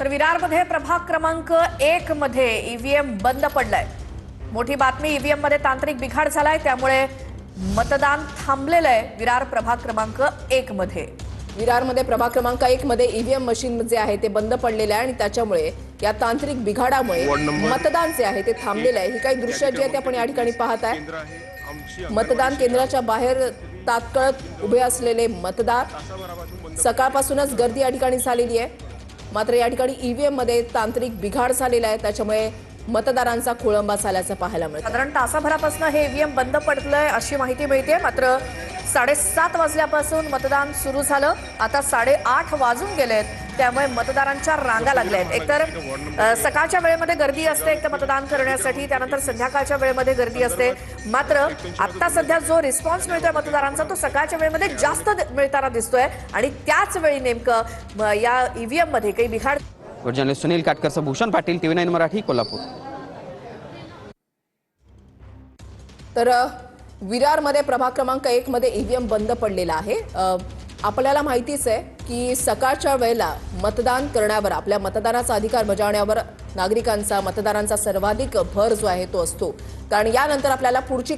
तर विरारमध्ये प्रभाग क्रमांक 1 मध्ये ईव्हीएम बंद पडलाय। मोठी बातमी, ईव्हीएम मध्ये तांत्रिक बिघाड झालाय, त्यामुळे मतदान थांबलेलं आहे विरार प्रभाग क्रमांक 1 मध्ये। विरारमध्ये प्रभाग क्रमांक 1 मध्ये ईव्हीएम मशीन जे आहे ते बंद पडलेले आहे आणि त्याच्यामुळे या तांत्रिक बिघाडामुळे मतदान जे आहे ते थांबलेलं आहे। ही काही दृश्य जी आहेत आपण या ठिकाणी पाहत आहे। मतदान केंद्राच्या बाहेर तात्काळ उभे असलेले मतदार, सकाळपासूनच गर्दी या ठिकाणी झालेली आहे। मात्र या ठिकाणी ईव्हीएम मध्ये तांत्रिक बिघाड झालेला आहे, त्याच्यामुळे मतदारांचा खोळंबा झाल्याचं पाहायला मिळतं। साधारण तासाभरापासून हे ईव्हीएम बंद पडलंय अशी माहिती मिळते। मात्र 7:30 वाजल्यापासून मतदान सुरू झालं। आता 8:30 वाजून गेलेत, त्यामुळे मतदारांच्या रांगा लागल्या आहेत। एकतर सकाळच्या वेळेमध्ये गर्दी असते एकतर मतदान करण्यासाठी, त्यानंतर संध्याकाळच्या वेळेमध्ये गर्दी असते। मात्र आता सध्या जो रिस्पॉन्स मिळतोय मतदारांचा तो सकाळच्या वेळेमध्ये जास्त मिळताना दिसतोय आणि त्याच वेळी नेमकं या ईव्हीएम मध्ये काही बिघाड। Journalist Sunil Katkar, Bhushan Patil, TV9 Marathi, Kolhapur. तर विरारमध्ये प्रभाग क्रमांक 1 मध्ये ईव्हीएम बंद पडलेला आहे। आपल्याला माहितीच आहे की सकाळच्या वेळेला मतदान करण्यावर, आपल्या मतदानाचा अधिकार बजावण्यावर नागरिकांचा, मतदारांचा सर्वाधिक भर जो आहे तो असतो, कारण यानंतर आपल्याला पुढची